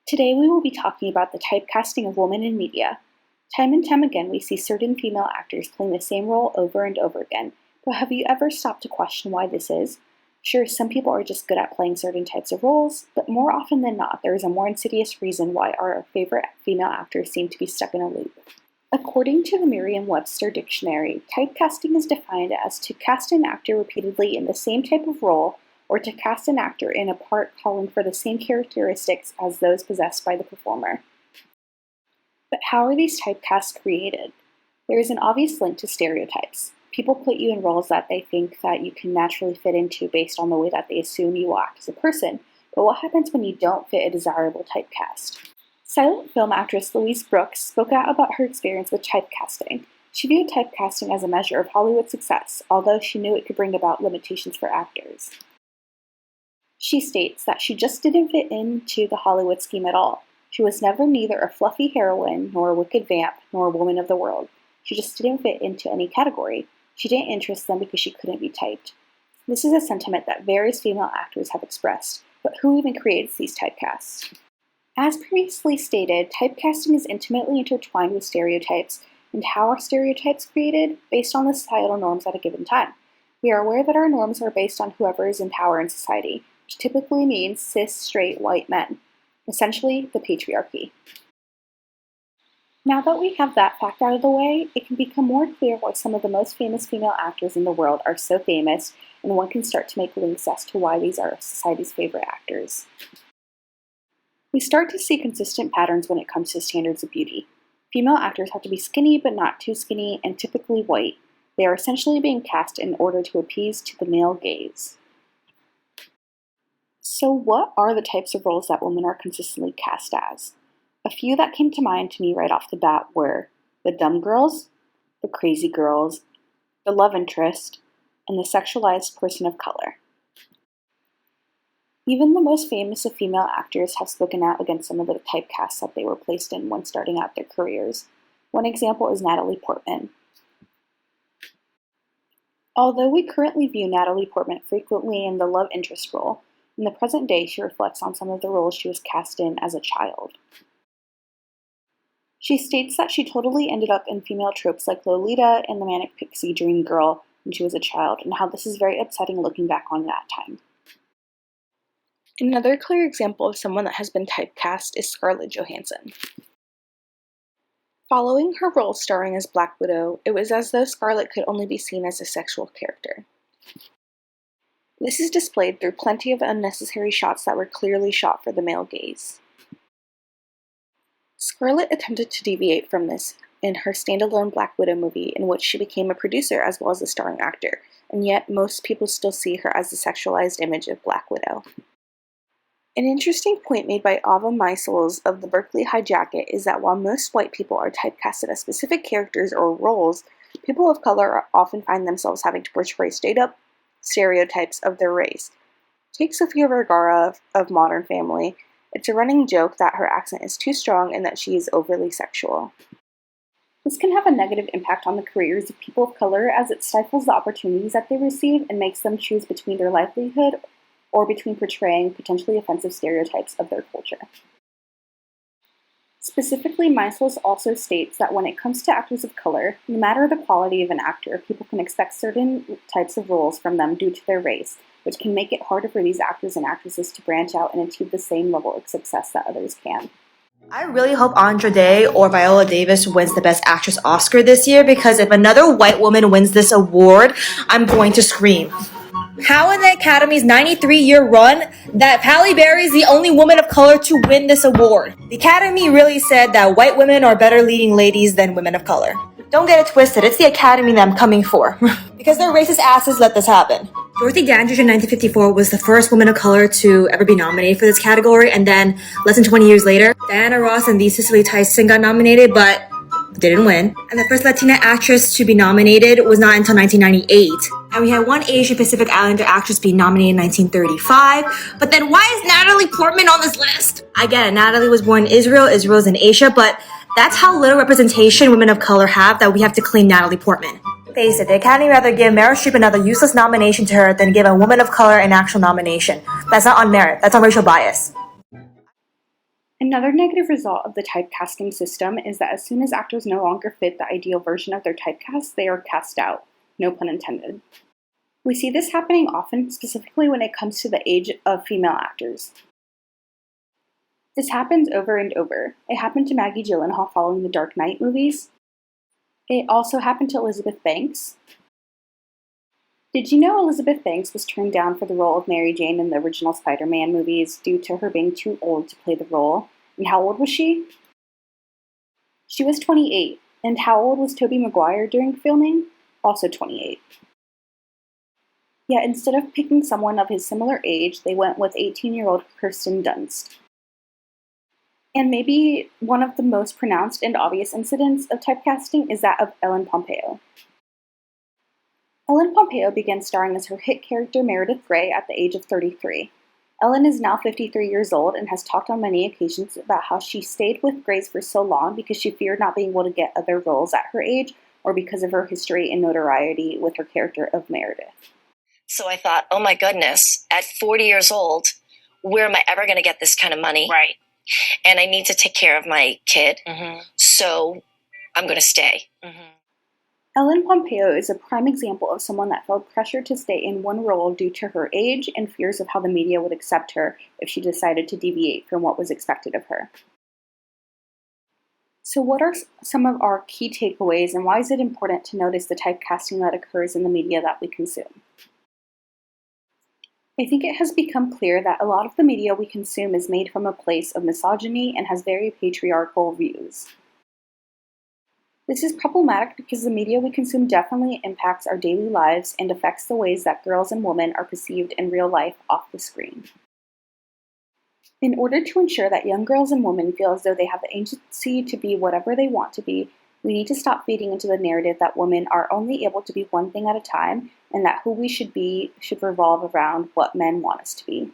Today we will be talking about the typecasting of women in media. Time and time again we see certain female actors playing the same role over and over again, but have you ever stopped to question why this is? Sure, some people are just good at playing certain types of roles, but more often than not there is a more insidious reason why our favorite female actors seem to be stuck in a loop. According to the Merriam-Webster dictionary, typecasting is defined as to cast an actor repeatedly in the same type of role or to cast an actor in a part calling for the same characteristics as those possessed by the performer. But how are these typecasts created? There is an obvious link to stereotypes. People put you in roles that they think that you can naturally fit into based on the way that they assume you will act as a person, but what happens when you don't fit a desirable typecast? Silent film actress Louise Brooks spoke out about her experience with typecasting. She viewed typecasting as a measure of Hollywood success, although she knew it could bring about limitations for actors. She states that she just didn't fit into the Hollywood scheme at all. She was never neither a fluffy heroine, nor a wicked vamp, nor a woman of the world. She just didn't fit into any category. She didn't interest them because she couldn't be typed. This is a sentiment that various female actors have expressed, but who even creates these typecasts? As previously stated, typecasting is intimately intertwined with stereotypes, and how are stereotypes created? Based on the societal norms at a given time. We are aware that our norms are based on whoever is in power in society, which typically means cis, straight, white men. Essentially, the patriarchy. Now that we have that fact out of the way, it can become more clear why some of the most famous female actors in the world are so famous, and one can start to make links as to why these are society's favorite actors. We start to see consistent patterns when it comes to standards of beauty. Female actors have to be skinny but not too skinny and typically white. They are essentially being cast in order to appease to the male gaze. So what are the types of roles that women are consistently cast as? A few that came to mind to me right off the bat were the dumb girls, the crazy girls, the love interest, and the sexualized person of color. Even the most famous of female actors have spoken out against some of the typecasts that they were placed in when starting out their careers. One example is Natalie Portman. Although we currently view Natalie Portman frequently in the love interest role, in the present day she reflects on some of the roles she was cast in as a child. She states that she totally ended up in female tropes like Lolita and the Manic Pixie Dream Girl when she was a child, and how this is very upsetting looking back on that time. Another clear example of someone that has been typecast is Scarlett Johansson. Following her role starring as Black Widow, it was as though Scarlett could only be seen as a sexual character. This is displayed through plenty of unnecessary shots that were clearly shot for the male gaze. Scarlett attempted to deviate from this in her standalone Black Widow movie, in which she became a producer as well as a starring actor, and yet most people still see her as the sexualized image of Black Widow. An interesting point made by Ava Meisels of the Berkeley High Jacket is that while most white people are typecasted as specific characters or roles, people of color often find themselves having to portray straight-up stereotypes of their race. Take Sofia Vergara of Modern Family. It's a running joke that her accent is too strong and that she is overly sexual. This can have a negative impact on the careers of people of color as it stifles the opportunities that they receive and makes them choose between their livelihood or between portraying potentially offensive stereotypes of their culture. Specifically, Meisels also states that when it comes to actors of color, no matter the quality of an actor, people can expect certain types of roles from them due to their race, which can make it harder for these actors and actresses to branch out and achieve the same level of success that others can. I really hope Andra Day or Viola Davis wins the Best Actress Oscar this year, because if another white woman wins this award, I'm going to scream. How in the Academy's 93-year run that Halle Berry is the only woman of color to win this award? The Academy really said that white women are better leading ladies than women of color. Don't get it twisted, it's the Academy that I'm coming for. Because their racist asses let this happen. Dorothy Dandridge in 1954 was the first woman of color to ever be nominated for this category, and then less than 20 years later, Diana Ross and the Cicely Tyson got nominated, but didn't win. And the first Latina actress to be nominated was not until 1998. And we had one Asian Pacific Islander actress be nominated in 1935. But then why is Natalie Portman on this list? I get it, Natalie was born in Israel, Israel's in Asia, but that's how little representation women of color have that we have to claim Natalie Portman. Face it, the Academy rather give Meryl Streep another useless nomination to her than give a woman of color an actual nomination. That's not on merit, that's on racial bias. Another negative result of the typecasting system is that as soon as actors no longer fit the ideal version of their typecast, they are cast out. No pun intended. We see this happening often, specifically when it comes to the age of female actors. This happens over and over. It happened to Maggie Gyllenhaal following the Dark Knight movies. It also happened to Elizabeth Banks. Did you know Elizabeth Banks was turned down for the role of Mary Jane in the original Spider-Man movies due to her being too old to play the role? And how old was she? She was 28. And how old was Tobey Maguire during filming? Also 28. Yet instead of picking someone of his similar age, they went with 18-year-old Kirsten Dunst. And maybe one of the most pronounced and obvious incidents of typecasting is that of Ellen Pompeo. Ellen Pompeo began starring as her hit character Meredith Grey at the age of 33. Ellen is now 53 years old and has talked on many occasions about how she stayed with Grey's for so long because she feared not being able to get other roles at her age or because of her history and notoriety with her character of Meredith. So I thought, oh my goodness, at 40 years old, where am I ever going to get this kind of money? Right. And I need to take care of my kid, Mm-hmm. so I'm going to stay. Mm-hmm. Ellen Pompeo is a prime example of someone that felt pressure to stay in one role due to her age and fears of how the media would accept her if she decided to deviate from what was expected of her. So what are some of our key takeaways, and why is it important to notice the typecasting that occurs in the media that we consume? I think it has become clear that a lot of the media we consume is made from a place of misogyny and has very patriarchal views. This is problematic because the media we consume definitely impacts our daily lives and affects the ways that girls and women are perceived in real life off the screen. In order to ensure that young girls and women feel as though they have the agency to be whatever they want to be, we need to stop feeding into the narrative that women are only able to be one thing at a time and that who we should be should revolve around what men want us to be.